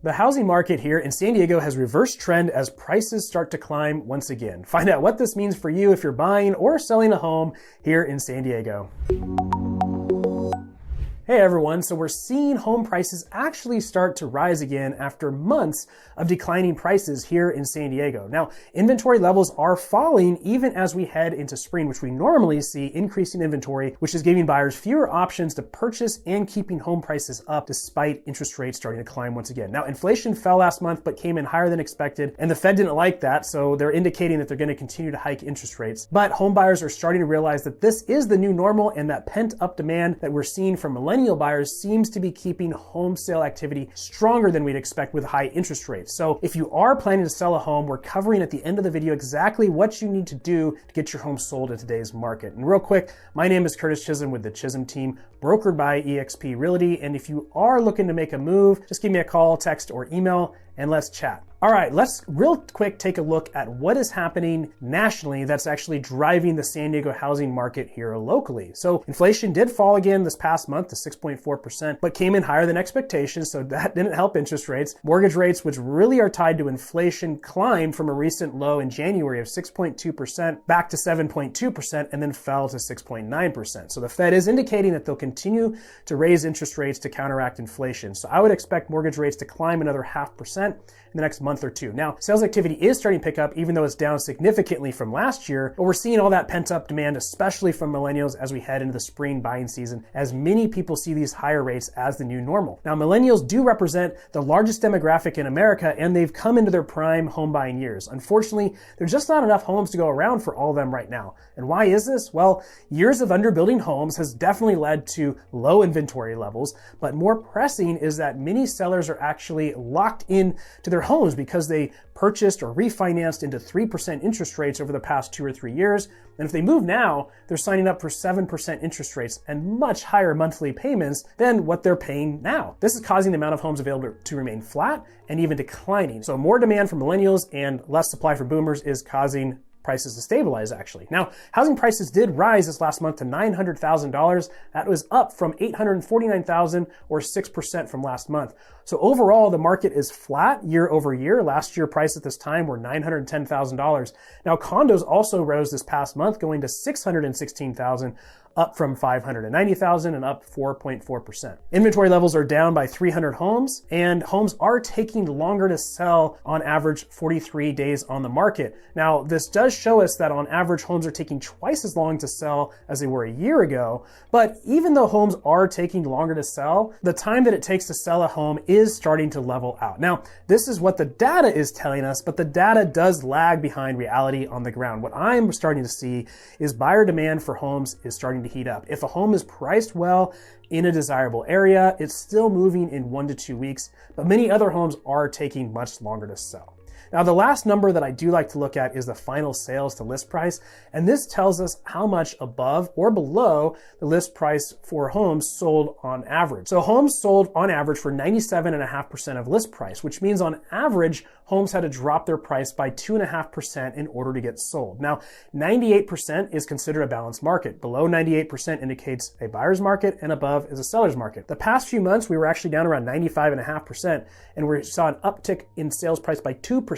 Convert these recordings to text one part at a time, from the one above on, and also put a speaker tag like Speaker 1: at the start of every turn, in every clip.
Speaker 1: The housing market here in San Diego has reversed trend as prices start to climb once again. Find out what this means for you if you're buying or selling a home here in San Diego. Hey everyone, so we're seeing home prices actually start to rise again after months of declining prices here in San Diego. Now, inventory levels are falling even as we head into spring, which we normally see increasing inventory, which is giving buyers fewer options to purchase and keeping home prices up despite interest rates starting to climb once again. Now, inflation fell last month but came in higher than expected, and the Fed didn't like that, so they're indicating that they're going to continue to hike interest rates. But home buyers are starting to realize that this is the new normal, and that pent-up demand that we're seeing from millennial buyers seems to be keeping home sale activity stronger than we'd expect with high interest rates. So if you are planning to sell a home, we're covering at the end of the video exactly what you need to do to get your home sold in today's market. And real quick, my name is Curtis Chism with the Chism Team, brokered by eXp Realty. And if you are looking to make a move, just give me a call, text, or email, and let's chat. All right, let's real quick take a look at what is happening nationally that's actually driving the San Diego housing market here locally. So inflation did fall again this past month to 6.4%, but came in higher than expectations, so that didn't help interest rates. Mortgage rates, which really are tied to inflation, climbed from a recent low in January of 6.2% back to 7.2% and then fell to 6.9%. So the Fed is indicating that they'll continue to raise interest rates to counteract inflation. So I would expect mortgage rates to climb another 0.5% in the next month or two. Now, sales activity is starting to pick up, even though it's down significantly from last year, but we're seeing all that pent up demand, especially from millennials as we head into the spring buying season, as many people see these higher rates as the new normal. Now, millennials do represent the largest demographic in America, and they've come into their prime home buying years. Unfortunately, there's just not enough homes to go around for all of them right now. And why is this? Well, years of underbuilding homes has definitely led to low inventory levels, but more pressing is that many sellers are actually locked in to their homes because they purchased or refinanced into 3% interest rates over the past 2 or 3 years. And if they move now, they're signing up for 7% interest rates and much higher monthly payments than what they're paying now. This is causing the amount of homes available to remain flat and even declining. So more demand from millennials and less supply for boomers is causing prices to stabilize actually. Now, housing prices did rise this last month to $900,000. That was up from $849,000 or 6% from last month. So overall, the market is flat year over year. Last year prices at this time were $910,000. Now, condos also rose this past month, going to $616,000, up from $590,000 and up 4.4%. Inventory levels are down by 300 homes, and homes are taking longer to sell, on average 43 days on the market. Now, this does show us that on average homes are taking twice as long to sell as they were a year ago. But even though homes are taking longer to sell, the time that it takes to sell a home is starting to level out. Now, this is what the data is telling us, but the data does lag behind reality on the ground. What I'm starting to see is buyer demand for homes is starting to heat up. If a home is priced well in a desirable area, it's still moving in 1 to 2 weeks, but many other homes are taking much longer to sell. Now, the last number that I do like to look at is the final sales to list price, and this tells us how much above or below the list price for homes sold on average. So homes sold on average for 97.5% of list price, which means on average, homes had to drop their price by 2.5% in order to get sold. Now, 98% is considered a balanced market. Below 98% indicates a buyer's market, and above is a seller's market. The past few months, we were actually down around 95.5%, and we saw an uptick in sales price by 2%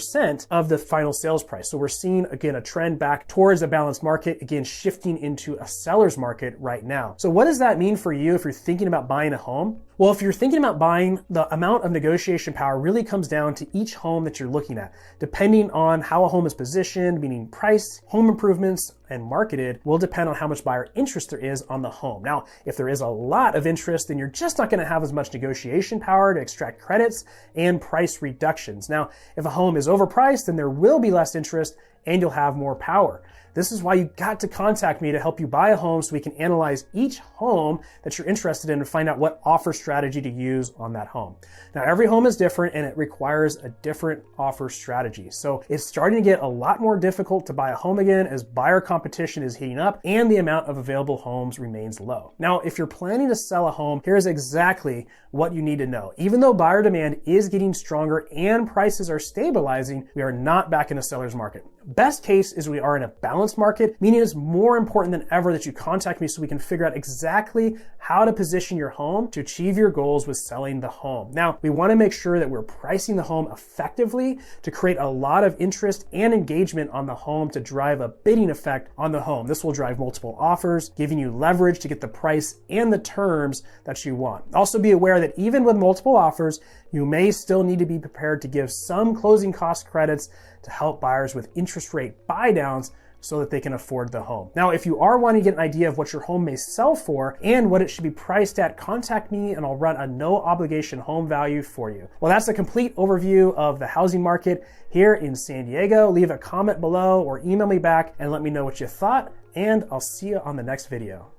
Speaker 1: of the final sales price. So we're seeing, again, a trend back towards a balanced market, again, shifting into a seller's market right now. So what does that mean for you if you're thinking about buying a home? Well, if you're thinking about buying, the amount of negotiation power really comes down to each home that you're looking at. Depending on how a home is positioned, meaning price, home improvements, and marketed, will depend on how much buyer interest there is on the home. Now, if there is a lot of interest, then you're just not going to have as much negotiation power to extract credits and price reductions. Now, if a home is overpriced, then there will be less interest and you'll have more power. This is why you got to contact me to help you buy a home so we can analyze each home that you're interested in and find out what offer strategy to use on that home. Now, every home is different and it requires a different offer strategy. So it's starting to get a lot more difficult to buy a home again as buyer competition is heating up and the amount of available homes remains low. Now, if you're planning to sell a home, here's exactly what you need to know. Even though buyer demand is getting stronger and prices are stabilizing, we are not back in a seller's market. Best case is we are in a balanced market, meaning it's more important than ever that you contact me so we can figure out exactly how to position your home to achieve your goals with selling the home. Now, we want to make sure that we're pricing the home effectively to create a lot of interest and engagement on the home to drive a bidding effect on the home. This will drive multiple offers, giving you leverage to get the price and the terms that you want. Also be aware that even with multiple offers, you may still need to be prepared to give some closing cost credits to help buyers with interest rate buy downs so that they can afford the home. Now, if you are wanting to get an idea of what your home may sell for and what it should be priced at, contact me and I'll run a no obligation home value for you. Well, that's a complete overview of the housing market here in San Diego. Leave a comment below or email me back and let me know what you thought, and I'll see you on the next video.